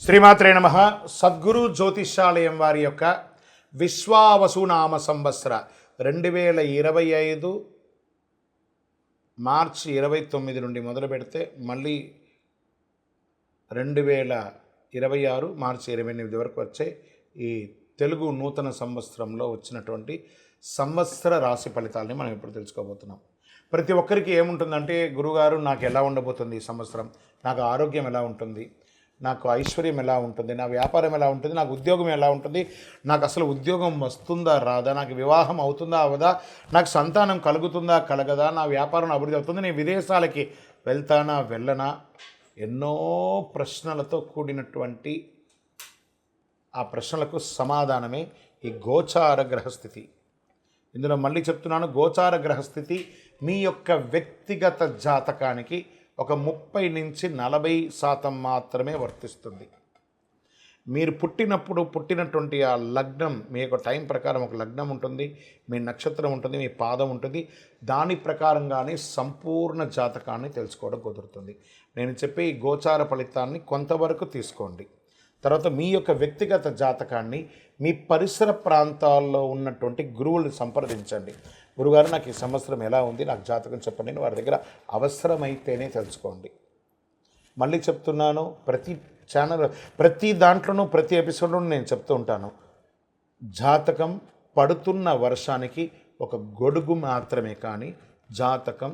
శ్రీమాత్రే నమః. సద్గురు జ్యోతిష్యాలయం వారి యొక్క విశ్వావసునామ సంవత్సర 2025 మార్చి 29 నుండి మొదలు పెడితే మళ్ళీ 2026 మార్చి 28 వరకు వచ్చే ఈ తెలుగు నూతన సంవత్సరంలో వచ్చినటువంటి సంవత్సర రాశి ఫలితాలని మనం ఇప్పుడు తెలుసుకోబోతున్నాం. ప్రతి ఒక్కరికి ఏముంటుందంటే, గురుగారు నాకు ఎలా ఉండబోతుంది ఈ సంవత్సరం, నాకు ఆరోగ్యం ఎలా ఉంటుంది, నాకు ఐశ్వర్యం ఎలా ఉంటుంది, నా వ్యాపారం ఎలా ఉంటుంది, నాకు ఉద్యోగం ఎలా ఉంటుంది, నాకు అసలు ఉద్యోగం వస్తుందా రాదా, నాకు వివాహం అవుతుందా అవదా, నాకు సంతానం కలుగుతుందా కలగదా, నా వ్యాపారం అభివృద్ధి అవుతుంది, నేను విదేశాలకి వెళ్తానా వెళ్ళనా, ఎన్నో ప్రశ్నలతో కూడినటువంటి ఆ ప్రశ్నలకు సమాధానమే ఈ గోచార గ్రహస్థితి. ఇందులో మళ్ళీ చెప్తున్నాను, గోచార గ్రహస్థితి మీ యొక్క వ్యక్తిగత జాతకానికి ఒక 30 నుంచి 40% మాత్రమే వర్తిస్తుంది. మీరు పుట్టినటువంటి ఆ లగ్నం, మీ యొక్క టైం ప్రకారం ఒక లగ్నం ఉంటుంది, మీ నక్షత్రం ఉంటుంది, మీ పాదం ఉంటుంది, దాని ప్రకారంగానే సంపూర్ణ జాతకాన్ని తెలుసుకోవడం కుదురుతుంది. నేను చెప్పే ఈ గోచార ఫలితాన్ని కొంతవరకు తీసుకోండి. తర్వాత మీ యొక్క వ్యక్తిగత జాతకాన్ని మీ పరిసర ప్రాంతాల్లో ఉన్నటువంటి గురువుల్ని సంప్రదించండి. గురుగారు నాకు ఈ సంవత్సరం ఎలా ఉంది, నాకు జాతకం చెప్పండి, వారి దగ్గర అవసరమైతేనే తెలుసుకోండి. మళ్ళీ చెప్తున్నాను, ప్రతి దాంట్లోనూ ప్రతి ఎపిసోడ్లోనూ నేను చెప్తూ ఉంటాను, జాతకం పడుతున్న వర్షానికి ఒక గొడుగు మాత్రమే, కానీ జాతకం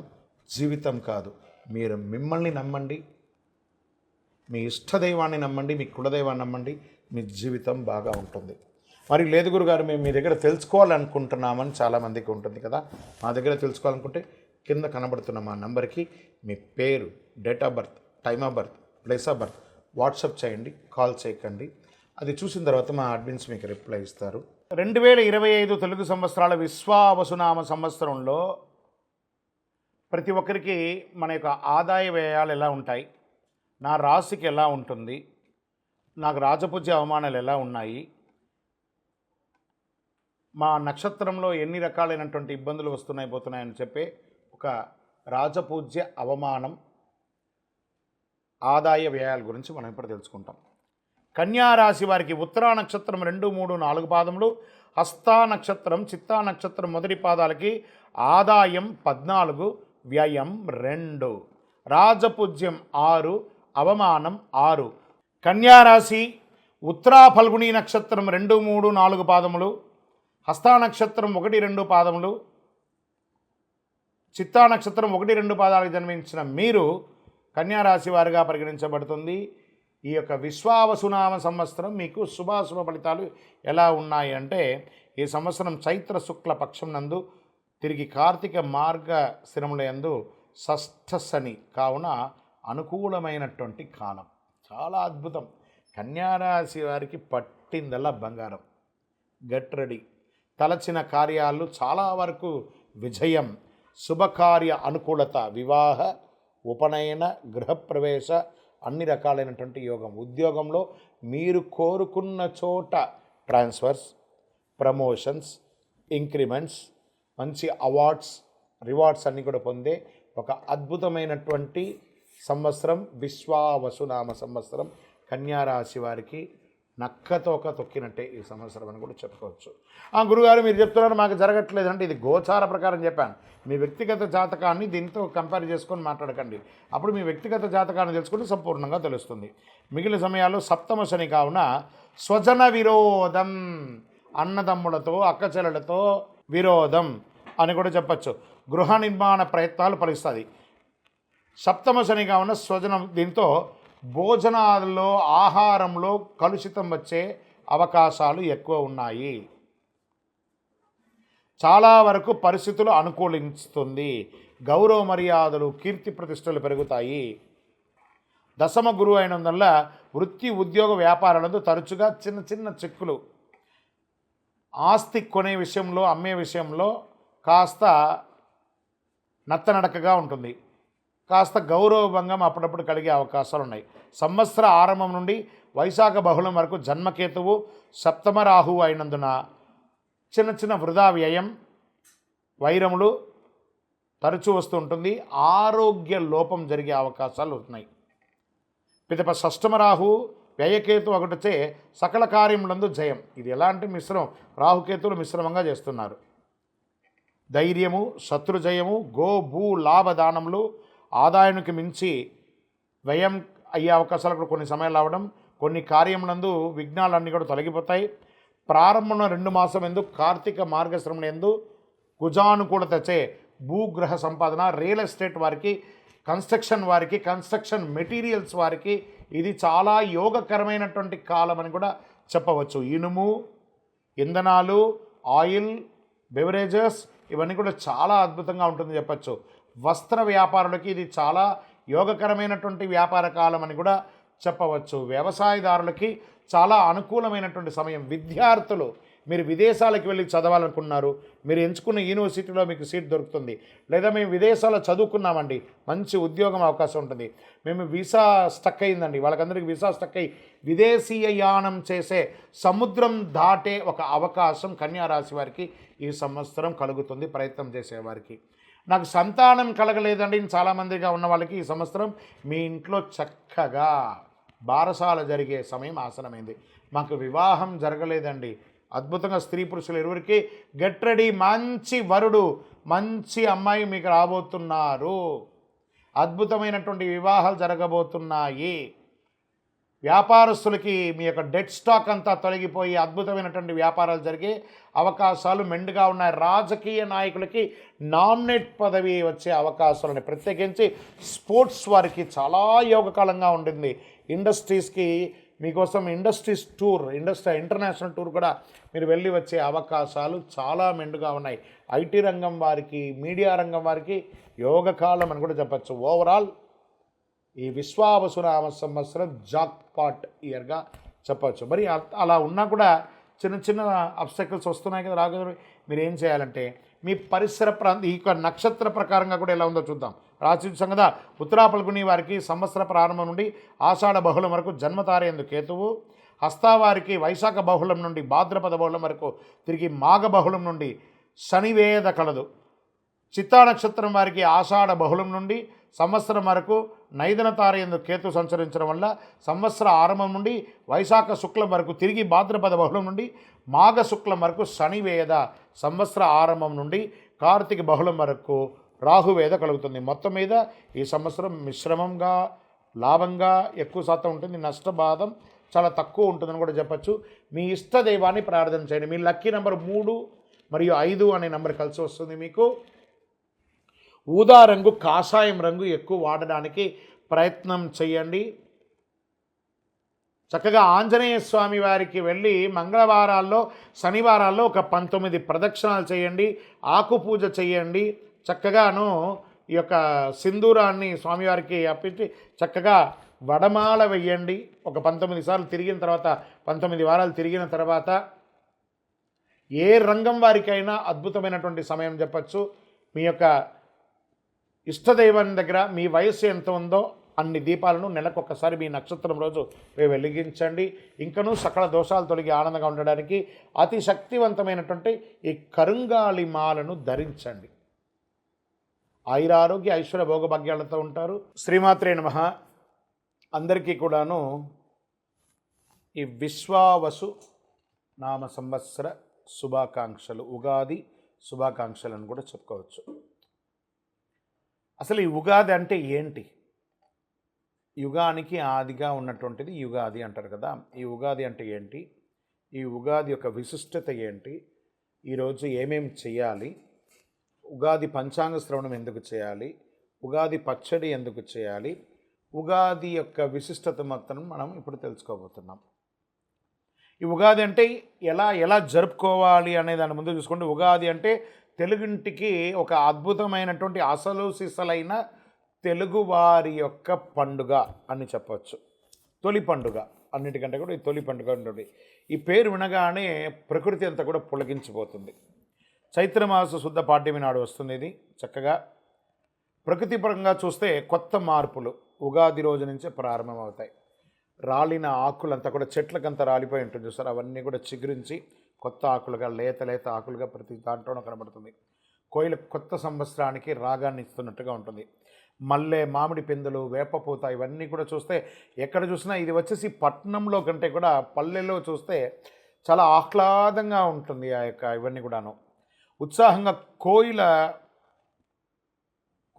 జీవితం కాదు. మీరు మిమ్మల్ని నమ్మండి, మీ ఇష్టదైవాన్ని నమ్మండి, మీ కులదైవాన్ని నమ్మండి, మీ జీవితం బాగా ఉంటుంది. మరి లేదు గురుగారు, మేము మీ దగ్గర తెలుసుకోవాలనుకుంటున్నామని చాలామందికి ఉంటుంది కదా. మా దగ్గర తెలుసుకోవాలనుకుంటే కింద కనబడుతున్న మా నంబర్కి మీ పేరు, date of birth, time of birth, place of birth WhatsApp చేయండి, కాల్ చేయకండి. అది చూసిన తర్వాత మా అడ్మిన్స్ మీకు రిప్లై ఇస్తారు. 2025 తెలుగు సంవత్సరాల విశ్వావసునామ సంవత్సరంలో ప్రతి ఒక్కరికి మన యొక్క ఆదాయ వ్యయాలు ఎలా ఉంటాయి, నా రాశికి ఎలా ఉంటుంది, నాకు రాజపూజ్య అవమానాలు ఎలా ఉన్నాయి, మా నక్షత్రంలో ఎన్ని రకాలైనటువంటి ఇబ్బందులు పోతున్నాయని చెప్పే ఒక రాజపూజ్య అవమానం, ఆదాయ వ్యయాల గురించి మనం ఇప్పుడు తెలుసుకుంటాం. కన్యా రాశి వారికి ఉత్తరా నక్షత్రం 2, 3, 4 పాదములు, హస్తా నక్షత్రం, చిత్తా నక్షత్రం మొదటి పాదాలకి ఆదాయం 14, వ్యయం 2, రాజపూజ్యం 6, అవమానం 6. కన్యా రాశి ఉత్తరా ఫల్గుణి నక్షత్రం 2, 3, 4 పాదములు, హస్తా నక్షత్రం 1, 2 పాదములు, చిత్తా నక్షత్రం 1, 2 పాదాలకు జన్మించిన మీరు కన్యారాశి వారిగా పరిగణించబడుతుంది. ఈ యొక్క విశ్వావసునామ సంవత్సరం మీకు శుభాశుభ ఫలితాలు ఎలా ఉన్నాయి అంటే, ఈ సంవత్సరం చైత్ర శుక్ల పక్షం నందు తిరిగి కార్తీక మార్గ స్థిరముల యందు షష్ఠ శని కావున అనుకూలమైనటువంటి కాలం, చాలా అద్భుతం. కన్యారాశి వారికి పట్టిందల్లా బంగారం. Get ready. తలచిన కార్యాలు చాలా వరకు విజయం, శుభకార్య అనుకూలత, వివాహ, ఉపనయన, గృహప్రవేశ, అన్ని రకాలైనటువంటి యోగం. ఉద్యోగంలో మీరు కోరుకున్న చోట ట్రాన్స్ఫర్స్, ప్రమోషన్స్, ఇంక్రిమెంట్స్, మంచి అవార్డ్స్, రివార్డ్స్ అన్నీ కూడా పొందే ఒక అద్భుతమైనటువంటి సంవత్సరం విశ్వావసునామ సంవత్సరం. కన్యారాశి వారికి నక్కతోక తొక్కినట్టే ఈ సంవత్సరం అని కూడా చెప్పుకోవచ్చు. గురుగారు మీరు చెప్తున్నారు మాకు జరగట్లేదంటే, ఇది గోచార ప్రకారం చెప్పాను. మీ వ్యక్తిగత జాతకాన్ని దీంతో కంపేర్ చేసుకొని మాట్లాడకండి. అప్పుడు మీ వ్యక్తిగత జాతకాన్ని తెలుసుకుంటే సంపూర్ణంగా తెలుస్తుంది. మిగిలిన సమయాల్లో సప్తమ శని కావున స్వజన విరోధం, అన్నదమ్ములతో అక్కచెల్లెలతో విరోధం అని కూడా చెప్పచ్చు. గృహ నిర్మాణ ప్రయత్నాలు ఫలిస్తుంది. సప్తమ శని కావున స్వజనం, దీంతో భోజనాల్లో ఆహారంలో కలుషితం వచ్చే అవకాశాలు ఎక్కువ ఉన్నాయి. చాలా వరకు పరిస్థితులు అనుకూలిస్తుంది. గౌరవ మర్యాదలు, కీర్తి ప్రతిష్టలు పెరుగుతాయి. దశమ గురువు అయినందువల్ల వృత్తి, ఉద్యోగ, వ్యాపారాలతో తరచుగా చిన్న చిన్న చిక్కులు, ఆస్తి కొనే విషయంలో, అమ్మే విషయంలో కాస్త నత్తనడకగా ఉంటుంది. కాస్త గౌరవభంగం అప్పుడప్పుడు కలిగే అవకాశాలు ఉన్నాయి. సంవత్సర ఆరంభం నుండి వైశాఖ బహుళం వరకు జన్మకేతువు, సప్తమ రాహువు అయినందున చిన్న చిన్న వృధా వ్యయం, వైరములు తరచూ వస్తూ ఉంటుంది. ఆరోగ్య లోపం జరిగే అవకాశాలు ఉన్నాయి. పిదప షష్టమ రాహు వ్యయకేతు ఒకటిచే సకల కార్యములందు జయం. ఇది ఎలాంటి మిశ్రమం? రాహుకేతువులు మిశ్రమంగా చేస్తున్నారు. ధైర్యము, శత్రుజయము, గో భూ లాభదానములు, ఆదాయానికి మించి వ్యయం అయ్యే అవకాశాలు కూడా కొన్ని సమయాలు రావడం, కొన్ని కార్యములందు విఘ్నాలన్నీ కూడా తొలగిపోతాయి. ప్రారంభంలో 2 మాసం ఎందు కార్తీక మార్గశ్రమణ ఎందు కుజానుకూలతచే భూగ్రహ సంపాదన, రియల్ ఎస్టేట్ వారికి, కన్స్ట్రక్షన్ వారికి, కన్స్ట్రక్షన్ మెటీరియల్స్ వారికి ఇది చాలా యోగకరమైనటువంటి కాలం అని కూడా చెప్పవచ్చు. ఇనుము, ఇంధనాలు, ఆయిల్, బెవరేజెస్ ఇవన్నీ కూడా చాలా అద్భుతంగా ఉంటుందని చెప్పచ్చు. వస్త్ర వ్యాపారులకి ఇది చాలా యోగకరమైనటువంటి వ్యాపార కాలం అని కూడా చెప్పవచ్చు. వ్యవసాయదారులకి చాలా అనుకూలమైనటువంటి సమయం. విద్యార్థులు, మీరు విదేశాలకు వెళ్ళి చదవాలనుకున్నారు, మీరు ఎంచుకున్న యూనివర్సిటీలో మీకు సీట్ దొరుకుతుంది. లేదా మేము విదేశాల్లో చదువుకున్నామండి, మంచి ఉద్యోగం అవకాశం ఉంటుంది. మేము వీసా స్టక్ అయిందండి, వాళ్ళకందరికీ వీసా స్టక్ అయ్యి విదేశీయ యానం చేసే, సముద్రం దాటే ఒక అవకాశం కన్యా రాశి వారికి ఈ సంవత్సరం కలుగుతుంది. ప్రయత్నం చేసేవారికి. నాకు సంతానం కలగలేదండి చాలామందిగా ఉన్న వాళ్ళకి ఈ సంవత్సరం మీ ఇంట్లో చక్కగా బారసాల జరిగే సమయం ఆసనమైంది. మాకు వివాహం జరగలేదండి, అద్భుతంగా స్త్రీ పురుషులు ఇరువురికి గెట్ రెడీ, మంచి వరుడు, మంచి అమ్మాయి మీకు రాబోతున్నారు. అద్భుతమైనటువంటి వివాహాలు జరగబోతున్నాయి. వ్యాపారస్తులకి మీ యొక్క డెట్ స్టాక్ అంతా తొలగిపోయి అద్భుతమైనటువంటి వ్యాపారాలు జరిగే అవకాశాలు మెండుగా ఉన్నాయి. రాజకీయ నాయకులకి నామినేట్ పదవి వచ్చే అవకాశాలని, ప్రత్యేకించి స్పోర్ట్స్ వారికి చాలా యోగకాలంగా ఉంటుంది. ఇండస్ట్రీస్కి మీకోసం ఇండస్ట్రీస్ టూర్, ఇంటర్నేషనల్ టూర్ కూడా మీరు వెళ్ళి వచ్చే అవకాశాలు చాలా మెండుగా ఉన్నాయి. ఐటీ రంగం వారికి, మీడియా రంగం వారికి యోగకాలం అని కూడా చెప్పచ్చు. ఓవరాల్ ఈ విశ్వావసునామ సంవత్సరం జాక్పాట్ ఇయర్గా చెప్పచ్చు. మరి అలా ఉన్నా కూడా చిన్న చిన్న అబ్స్టకల్స్ వస్తున్నాయి కదా రాఘవ. మీరు ఏం చేయాలంటే మీ పరిసర ప్రాంతం, ఈ నక్షత్ర ప్రకారంగా కూడా ఎలా ఉందో చూద్దాం. రాశి సంగత ఉత్తరా పల్గుని వారికి సంవత్సర ప్రారంభం నుండి ఆషాఢ బహుళం వరకు జన్మతారేందు కేతువు, హస్తావారికి వైశాఖ బహుళం నుండి భాద్రపద బహుళం వరకు తిరిగి మాఘ బహుళం నుండి శనివేద కలదు. చిత్తా నక్షత్రం వారికి ఆషాఢ బహుళం నుండి సంవత్సరం వరకు నైదన తారయందు కేతు సంచరించడం వల్ల సంవత్సర ఆరంభం నుండి వైశాఖ శుక్లం వరకు తిరిగి భాద్రపద బహుళం నుండి మాఘ శుక్లం వరకు శనివేద, సంవత్సర ఆరంభం నుండి కార్తీక బహుళం వరకు రాహువేద కలుగుతుంది. మొత్తం మీద ఈ సంవత్సరం మిశ్రమంగా, లాభంగా ఎక్కువ శాతం ఉంటుంది. నష్టబాధం చాలా తక్కువ ఉంటుందని కూడా చెప్పచ్చు. మీ ఇష్ట దైవాన్ని ప్రార్థన చేయండి. మీ లక్కీ నెంబర్ 3 మరియు 5 అనే నెంబర్ కలిసి వస్తుంది. మీకు ఊదా రంగు, కాషాయం రంగు ఎక్కువ వాడడానికి ప్రయత్నం చేయండి. చక్కగా ఆంజనేయ స్వామి వారికి వెళ్ళి మంగళవారాల్లో, శనివారాల్లో ఒక 19 ప్రదక్షిణాలు చేయండి, ఆకు పూజ చేయండి. చక్కగాను ఈ యొక్క సింధూరాన్ని స్వామివారికి అప్పించి చక్కగా వడమాల వెయ్యండి. ఒక 19 సార్లు తిరిగిన తర్వాత, 19 వారాలు తిరిగిన తర్వాత ఏ రంగం వారికైనా అద్భుతమైనటువంటి సమయం చెప్పచ్చు. మీ యొక్క ఇష్టదైవం దగ్గర మీ వయస్సు ఎంత ఉందో అన్ని దీపాలను నెలకొకసారి మీ నక్షత్రం రోజు వెలిగించండి. ఇంకనూ సకల దోషాలు తొలగి ఆనందంగా ఉండడానికి అతి శక్తివంతమైనటువంటి ఈ కరుంగాలి మాలను ధరించండి. ఆయురారోగ్య ఐశ్వర్య భోగభాగ్యాలతో ఉంటారు. శ్రీమాత్రే నమః. అందరికీ కూడాను ఈ విశ్వావసు నామ సంవత్సర శుభాకాంక్షలు, ఉగాది శుభాకాంక్షలను కూడా చెప్పుకోవచ్చు. అసలు ఈ ఉగాది అంటే ఏంటి? యుగానికి ఆదిగా ఉన్నటువంటిది యుగాది అంటారు కదా. ఈ ఉగాది అంటే ఏంటి? ఈ ఉగాది యొక్క విశిష్టత ఏంటి? ఈరోజు ఏమేమి చేయాలి? ఉగాది పంచాంగ శ్రవణం ఎందుకు చేయాలి? ఉగాది పచ్చడి ఎందుకు చేయాలి? ఉగాది యొక్క విశిష్టత మొత్తం మనం ఇప్పుడు తెలుసుకోబోతున్నాం. ఈ ఉగాది అంటే ఎలా జరుపుకోవాలి అనే దాని ముందు చూసుకుంటే, ఉగాది అంటే తెలుగింటికి ఒక అద్భుతమైనటువంటి అసలు సిసలైన తెలుగువారి యొక్క పండుగ అని చెప్పవచ్చు. తొలి పండుగ, అన్నిటికంటే కూడా ఈ తొలి పండుగ ఉంటుంది. ఈ పేరు వినగానే ప్రకృతి అంతా కూడా పులకించిపోతుంది. చైత్రమాస శుద్ధ పాడ్యమి నాడు వస్తుంది ఇది. చక్కగా ప్రకృతి పరంగా చూస్తే కొత్త మార్పులు ఉగాది రోజు నుంచే ప్రారంభమవుతాయి. రాలిన ఆకులంతా కూడా చెట్లకంతా రాలిపోయి ఉంటుంది చూస్తారు, అవన్నీ కూడా చిగురించి కొత్త ఆకులుగా, లేత ఆకులుగా ప్రతి దాంట్లోనూ కనబడుతుంది. కోయిల కొత్త సంవత్సరానికి రాగాన్ని ఇస్తున్నట్టుగా ఉంటుంది. మల్లె, మామిడి పిందెలు, వేపపూత ఇవన్నీ కూడా చూస్తే ఎక్కడ చూసినా ఇది వచ్చేసి పట్టణంలో కంటే కూడా పల్లెల్లో చూస్తే చాలా ఆహ్లాదంగా ఉంటుంది. ఆ యొక్క ఇవన్నీ కూడాను ఉత్సాహంగా కోయిల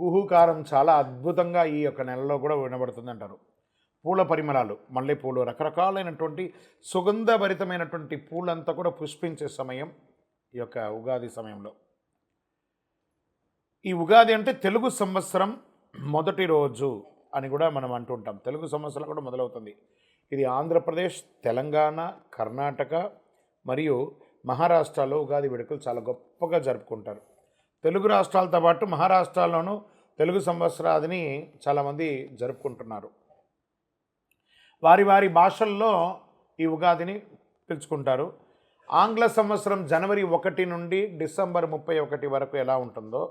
కుహుకారం చాలా అద్భుతంగా ఈ యొక్క నెలలో కూడా వినబడుతుంది అంటారు. పూల పరిమళాలు, మల్లెపూలు, రకరకాలైనటువంటి సుగంధభరితమైనటువంటి పూలంతా కూడా పుష్పించే సమయం ఈ యొక్క ఉగాది సమయంలో. ఈ ఉగాది అంటే తెలుగు సంవత్సరం మొదటి రోజు అని కూడా మనం అంటుంటాం. తెలుగు సంవత్సరం కూడా మొదలవుతుంది. ఇది ఆంధ్రప్రదేశ్, తెలంగాణ, కర్ణాటక మరియు మహారాష్ట్రలో ఉగాది వేడుకలు చాలా గొప్పగా జరుపుకుంటారు. తెలుగు రాష్ట్రాలతో పాటు మహారాష్ట్రలోనూ తెలుగు సంవత్సరాదిని చాలామంది జరుపుకుంటున్నారు. వారి వారి భాషల్లో ఈ ఉగాదిని పిలుచుకుంటారు. ఆంగ్ల సంవత్సరం జనవరి 1 నుండి డిసెంబర్ 31 వరకు ఎలా ఉంటుందో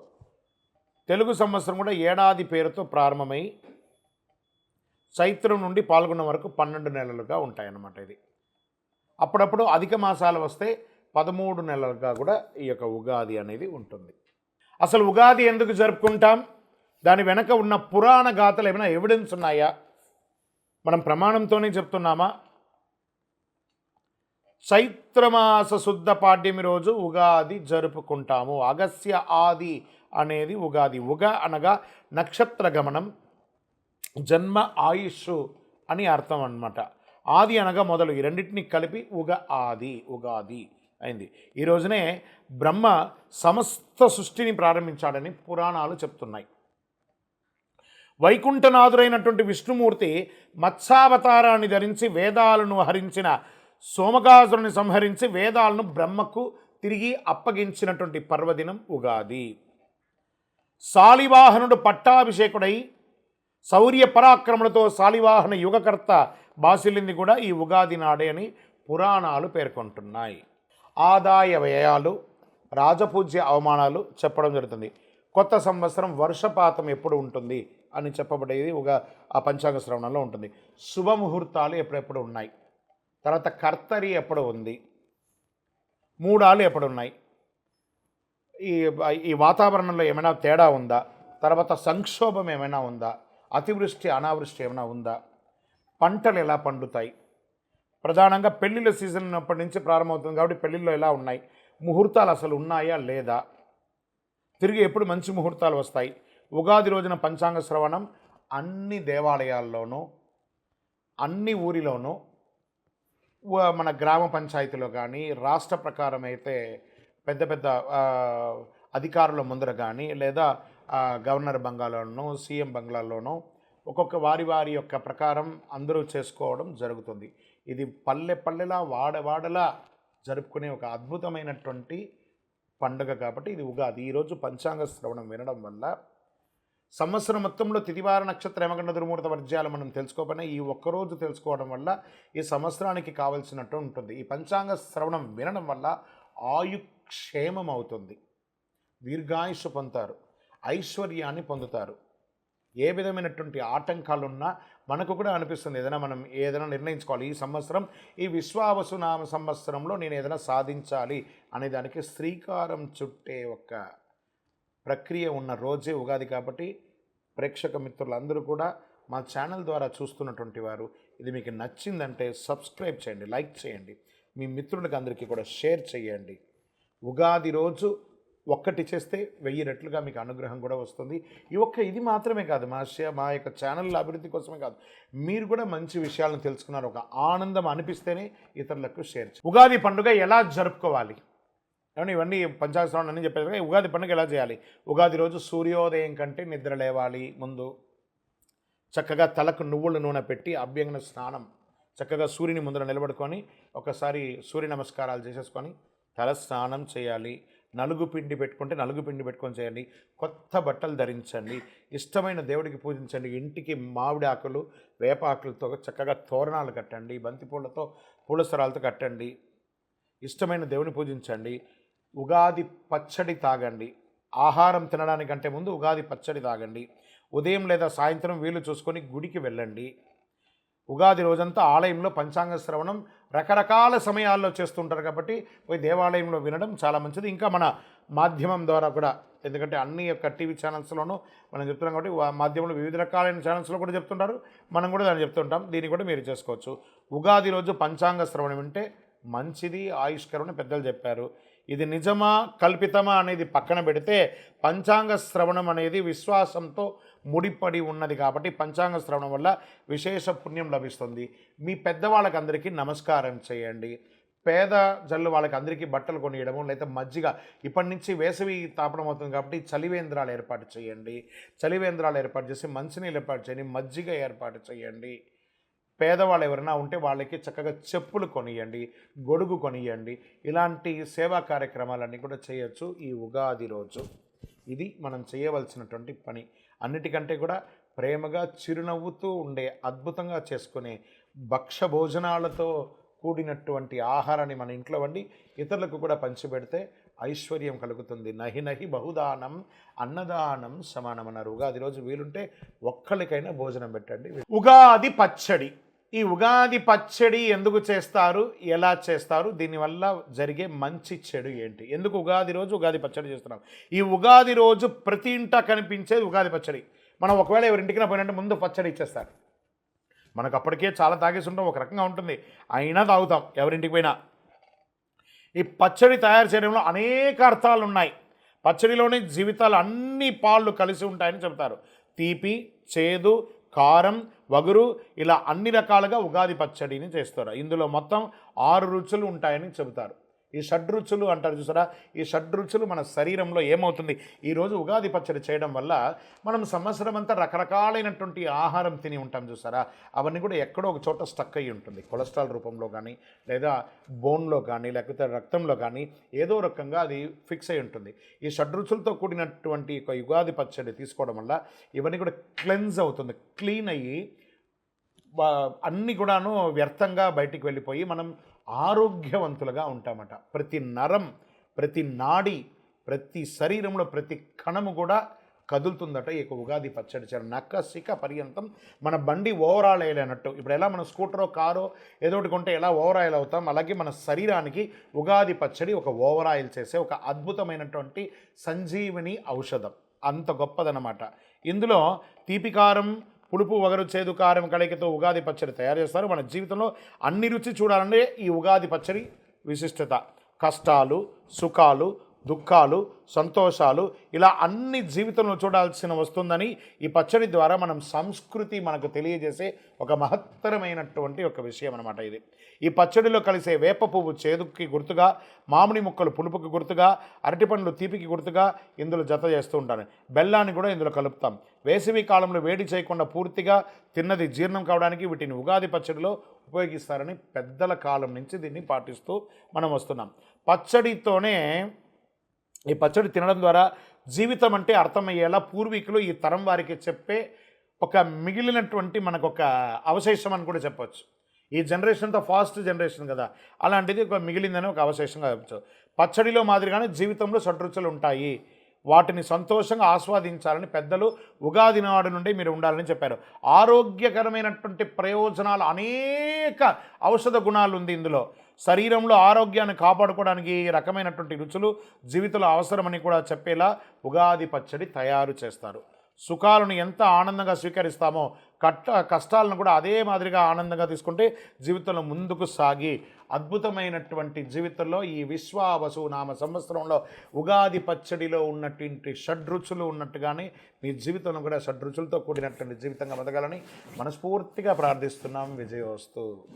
తెలుగు సంవత్సరం కూడా ఏడాది పేరుతో ప్రారంభమై చైత్రం నుండి పాల్గొన్న వరకు 12 నెలలుగా ఉంటాయన్నమాట. ఇది అప్పుడప్పుడు అధిక మాసాలు వస్తే 13 నెలలుగా కూడా ఈ యొక్క ఉగాది అనేది ఉంటుంది. అసలు ఉగాది ఎందుకు జరుపుకుంటాం, దాని వెనక ఉన్న పురాణ గాథలు ఏమైనా ఎవిడెన్స్ ఉన్నాయా, మనం ప్రమాణంతోనే చెప్తున్నామా? చైత్రమాస శుద్ధ పాడ్యమి రోజు ఉగాది జరుపుకుంటాము. అగస్య ఆది అనేది ఉగాది. ఉగ అనగా నక్షత్ర గమనం, జన్మ, ఆయుష్ అని అర్థం అన్నమాట. ఆది అనగా మొదలు, ఈ రెండింటిని కలిపి ఉగాది అయింది. ఈ రోజునే బ్రహ్మ సమస్త సృష్టిని ప్రారంభించాడని పురాణాలు చెప్తున్నాయి. వైకుంఠనాథుడైనటువంటి విష్ణుమూర్తి మత్స్యావతారాన్ని ధరించి వేదాలను హరించిన సోమకాసురుని సంహరించి వేదాలను బ్రహ్మకు తిరిగి అప్పగించినటువంటి పర్వదినం ఉగాది. శాలివాహనుడు పట్టాభిషేకుడై శౌర్య పరాక్రమణతో శాలివాహన యుగకర్త బాసిల్లింది కూడా ఈ ఉగాది నాడే అని పురాణాలు పేర్కొంటున్నాయి. ఆదాయ వ్యయాలు, రాజపూజ్య అవమానాలు చెప్పడం జరుగుతుంది. కొత్త సంవత్సరం వర్షపాతం ఎప్పుడు ఉంటుంది అని చెప్పబడేది ఆ పంచాంగ శ్రవణంలో ఉంటుంది. శుభముహూర్తాలు ఎప్పుడెప్పుడు ఉన్నాయి, తర్వాత కర్తరి ఎప్పుడు ఉంది, మూడాలు ఎప్పుడు ఉన్నాయి, ఈ వాతావరణంలో ఏమైనా తేడా ఉందా, తర్వాత సంక్షోభం ఏమైనా ఉందా, అతివృష్టి అనావృష్టి ఏమైనా ఉందా, పంటలు ఎలా పండుతాయి, ప్రధానంగా పెళ్ళిళ్ళ సీజన్ అప్పటి నుంచి ప్రారంభమవుతుంది కాబట్టి పెళ్ళిళ్ళు ఎలా ఉన్నాయి, ముహూర్తాలు అసలు ఉన్నాయా లేదా, తిరిగి ఎప్పుడు మంచి ముహూర్తాలు వస్తాయి. ఉగాది రోజున పంచాంగ శ్రవణం అన్ని దేవాలయాల్లోనూ, అన్ని ఊరిలోనూ, మన గ్రామ పంచాయతీలో కానీ, రాష్ట్ర ప్రకారం అయితే పెద్ద పెద్ద అధికారుల ముందర కానీ, లేదా గవర్నర్ బంగ్లాలోనూ, సీఎం బంగ్లాల్లోనూ ఒక్కొక్క వారి యొక్క ప్రకారం అందరూ చేసుకోవడం జరుగుతుంది. ఇది పల్లెలా వాడలా జరుపుకునే ఒక అద్భుతమైనటువంటి పండుగ కాబట్టి ఇది ఉగాది. ఈరోజు పంచాంగ శ్రవణం వినడం వల్ల సంవత్సరం మొత్తంలో తిథివార నక్షత్ర యమగండ దుర్ముహూర్త వర్జ్యాలు మనం తెలుసుకోకపోయినా ఈ ఒక్కరోజు తెలుసుకోవడం వల్ల ఈ సంవత్సరానికి కావలసినట్టు ఉంటుంది. ఈ పంచాంగ శ్రవణం వినడం వల్ల ఆయుక్షేమం అవుతుంది, దీర్ఘాయుష్ పొందుతారు, ఐశ్వర్యాన్ని పొందుతారు. ఏ విధమైనటువంటి ఆటంకాలున్నా మనకు కూడా అనిపిస్తుంది మనం ఏదైనా నిర్ణయించుకోవాలి, ఈ సంవత్సరం ఈ విశ్వావసునామ సంవత్సరంలో నేను ఏదైనా సాధించాలి అనే దానికి శ్రీకారం చుట్టే ఒక ప్రక్రియ ఉన్న రోజే ఉగాది. కాబట్టి ప్రేక్షక మిత్రులందరూ కూడా మా ఛానల్ ద్వారా చూస్తున్నటువంటి వారు ఇది మీకు నచ్చిందంటే సబ్స్క్రైబ్ చేయండి, లైక్ చేయండి, మీ మిత్రులకు అందరికీ కూడా షేర్ చేయండి. ఉగాది రోజు ఒక్కటి చేస్తే 1000 రెట్లుగా మీకు అనుగ్రహం కూడా వస్తుంది. ఇది మాత్రమే కాదు, మా యొక్క ఛానల్ అభివృద్ధి కోసమే కాదు, మీరు కూడా మంచి విషయాలను తెలుసుకున్నారు, ఒక ఆనందం అనిపిస్తేనే ఇతరులకు షేర్ చేయండి. ఉగాది పండుగ ఎలా జరుపుకోవాలి, ఇవన్నీ పంచాంగ శ్రవణం అని చెప్పేసి ఉగాది పండుగ ఎలా చేయాలి? ఉగాది రోజు సూర్యోదయం కంటే నిద్ర లేవాలి. ముందు చక్కగా తలకు నువ్వుల నూనె పెట్టి అభ్యంగన స్నానం, చక్కగా సూర్యుని ముందర నిలబడుకొని ఒకసారి సూర్య నమస్కారాలు చేసేసుకొని తల స్నానం చేయాలి. నలుగు పిండి పెట్టుకొని చేయండి. కొత్త బట్టలు ధరించండి. ఇష్టమైన దేవుడికి పూజించండి. ఇంటికి మామిడి ఆకులు, వేప ఆకులతో చక్కగా తోరణాలు కట్టండి. బంతిపూలతో, పూలసరాలతో కట్టండి. ఇష్టమైన దేవుని పూజించండి. ఉగాది పచ్చడి తాగండి. ఆహారం తినడానికంటే ముందు ఉగాది పచ్చడి తాగండి. ఉదయం లేదా సాయంత్రం వీలు చూసుకొని గుడికి వెళ్ళండి. ఉగాది రోజంతా ఆలయంలో పంచాంగ శ్రవణం రకరకాల సమయాల్లో చేస్తుంటారు కాబట్టి పోయి దేవాలయంలో వినడం చాలా మంచిది. ఇంకా మన మాధ్యమం ద్వారా కూడా, ఎందుకంటే అన్ని యొక్క టీవీ ఛానల్స్లోనూ మనం చెప్తున్నాం కాబట్టి మాధ్యమంలో వివిధ రకాలైన ఛానల్స్లో కూడా చెప్తుంటారు, మనం కూడా దాన్ని చెప్తుంటాం. దీన్ని కూడా మీరు చేసుకోవచ్చు. ఉగాది రోజు పంచాంగ శ్రవణం వింటే మంచిది, ఆయుష్కరం అని పెద్దలు చెప్పారు. ఇది నిజమా కల్పితమా అనేది పక్కన పెడితే పంచాంగ శ్రవణం అనేది విశ్వాసంతో ముడిపడి ఉన్నది కాబట్టి పంచాంగ శ్రవణం వల్ల విశేష పుణ్యం లభిస్తుంది. మీ పెద్దవాళ్ళకి అందరికీ నమస్కారం చేయండి. పేద జల్లు వాళ్ళకి అందరికీ బట్టలు కొనియడము, లేదా మజ్జిగ, ఇప్పటి నుంచి వేసవి తాపడం అవుతుంది కాబట్టి చలివేంద్రాలు ఏర్పాటు చేయండి. చలివేంద్రాలు ఏర్పాటు చేసి మంచినీళ్ళు ఏర్పాటు చేయండి, మజ్జిగ ఏర్పాటు చేయండి. పేదవాళ్ళు ఎవరైనా ఉంటే వాళ్ళకి చక్కగా చెప్పులు కొనియండి, గొడుగు కొనియండి. ఇలాంటి సేవా కార్యక్రమాలన్నీ కూడా చేయొచ్చు ఈ ఉగాది రోజు. ఇది మనం చేయవలసినటువంటి పని. అన్నిటికంటే కూడా ప్రేమగా చిరునవ్వుతూ ఉండే, అద్భుతంగా చేసుకునే భక్ష భోజనాలతో కూడినటువంటి ఆహారాన్ని మన ఇంట్లో వండి ఇతరులకు కూడా పంచిపెడితే ఐశ్వర్యం కలుగుతుంది. నహి నహి బహుదానం అన్నదానం సమానం అన్నారు. ఉగాది రోజు వీలుంటే ఒక్కరికైనా భోజనం పెట్టండి. ఉగాది పచ్చడి. ఈ ఉగాది పచ్చడి ఎందుకు చేస్తారు, ఎలా చేస్తారు, దీనివల్ల జరిగే మంచి చెడు ఏంటి, ఎందుకు ఉగాది రోజు ఉగాది పచ్చడి చేస్తున్నాం? ఈ ఉగాది రోజు ప్రతి ఇంట కనిపించేది ఉగాది పచ్చడి. మనం ఒకవేళ ఎవరింటికి పోయినట్టు ముందు పచ్చడి ఇచ్చేస్తారు. మనకు అప్పటికే చాలా తాగేసి ఉంటాం, ఒక రకంగా ఉంటుంది, అయినా తాగుతాం ఎవరింటికి పోయినా. ఈ పచ్చడి తయారు చేయడంలో అనేక అర్థాలు ఉన్నాయి. పచ్చడిలోని జీవితాలు అన్ని పాళ్ళు కలిసి ఉంటాయని చెబుతారు. తీపి, చేదు, కారం, వగురు, ఇలా అన్ని రకాలుగా ఉగాది పచ్చడిని చేస్తారు. ఇందులో మొత్తం 6 రుచులు ఉంటాయని చెబుతారు. ఈ షడ్రుచులు అంటారు చూసారా, ఈ షడ్రుచులు మన శరీరంలో ఏమవుతుంది, ఈరోజు ఉగాది పచ్చడి చేయడం వల్ల మనం సంవత్సరం అంతా రకరకాలైనటువంటి ఆహారం తిని ఉంటాం చూసారా, అవన్నీ కూడా ఎక్కడో ఒక చోట స్టక్ అయ్యి ఉంటుంది. కొలెస్ట్రాల్ రూపంలో కానీ, లేదా బోన్లో కానీ, లేకపోతే రక్తంలో కానీ ఏదో రకంగా అది ఫిక్స్ అయి ఉంటుంది. ఈ షడ్రుచులతో కూడినటువంటి ఒక ఉగాది పచ్చడి తీసుకోవడం వల్ల ఇవన్నీ కూడా క్లెన్స్ అవుతుంది, క్లీన్ అయ్యి అన్నీ కూడాను వ్యర్థంగా బయటికి వెళ్ళిపోయి మనం ఆరోగ్యవంతులుగా ఉంటామట. ప్రతి నరం, ప్రతి నాడి, ప్రతి శరీరంలో ప్రతి కణము కూడా కదులుతుందట ఈ ఉగాది పచ్చడి చేయడం. నక్కసిక పర్యంతం మన బండి ఓవరాల్ ఆయిల్ అన్నట్టు. ఇప్పుడు ఎలా మనం స్కూటరో కారో ఏదో ఒకటి కొంటే ఎలా ఓవర్ ఆయిల్ అవుతాం, అలాగే మన శరీరానికి ఉగాది పచ్చడి ఒక ఓవర్ ఆయిల్ చేసే ఒక అద్భుతమైనటువంటి సంజీవిని ఔషధం. అంత గొప్పదనమాట. ఇందులో తీపికారం, పులుపు, వగరు, చేదు, కారం కలయికతో ఉగాది పచ్చడి తయారు చేస్తారు. మన జీవితంలో అన్ని రుచి చూడాలంటే ఈ ఉగాది పచ్చడి విశిష్టత. కష్టాలు, సుఖాలు, దుఃఖాలు, సంతోషాలు, ఇలా అన్ని జీవితంలో చూడాల్సిన వస్తుందని ఈ పచ్చడి ద్వారా మనం సంస్కృతి మనకు తెలియజేసే ఒక మహత్తరమైనటువంటి ఒక విషయం అన్నమాట ఇది. ఈ పచ్చడిలో కలిసే వేప పువ్వు చేదుకి గుర్తుగా, మామిడి ముక్కలు పులుపుకి గుర్తుగా, అరటిపండ్లు తీపికి గుర్తుగా ఇందులో జత చేస్తూ ఉంటాను. బెల్లాన్ని కూడా ఇందులో కలుపుతాం. వేసవి కాలంలో వేడి చేయకుండా పూర్తిగా తిన్నది జీర్ణం కావడానికి వీటిని ఉగాది పచ్చడిలో ఉపయోగిస్తారని పెద్దల కాలం నుంచి దీన్ని పాటిస్తూ మనం వస్తున్నాం. పచ్చడితోనే ఈ పచ్చడి తినడం ద్వారా జీవితం అంటే అర్థమయ్యేలా పూర్వీకులు ఈ తరం వారికి చెప్పే ఒక మిగిలినటువంటి మనకు ఒక అవశేషం అని కూడా చెప్పవచ్చు. ఈ జనరేషన్తో ఫాస్ట్ జనరేషన్ కదా, అలాంటిది ఒక మిగిలిందని ఒక అవశేషంగా చెప్పచ్చు. పచ్చడిలో మాదిరిగానే జీవితంలో షడ్రుచులు ఉంటాయి, వాటిని సంతోషంగా ఆస్వాదించాలని పెద్దలు ఉగాది నాడు నుండి మీరు ఉండాలని చెప్పారు. ఆరోగ్యకరమైనటువంటి ప్రయోజనాలు, అనేక ఔషధ గుణాలు ఉంది ఇందులో. శరీరంలో ఆరోగ్యాన్ని కాపాడుకోవడానికి ఈ రకమైనటువంటి రుచులు జీవితంలో అవసరమని కూడా చెప్పేలా ఉగాది పచ్చడి తయారు చేస్తారు. సుఖాలను ఎంత ఆనందంగా స్వీకరిస్తామో కష్టాలను కూడా అదే మాదిరిగా ఆనందంగా తీసుకుంటే జీవితంలో ముందుకు సాగి అద్భుతమైనటువంటి జీవితంలో ఈ విశ్వావసు నామ సంవత్సరంలో ఉగాది పచ్చడిలో ఉన్నటువంటి షడ్రుచులు ఉన్నట్టుగానే మీ జీవితంలో కూడా షడ్రుచులతో కూడినటువంటి జీవితంగా బతకాలని మనస్ఫూర్తిగా ప్రార్థిస్తున్నాం. విజయోస్తు.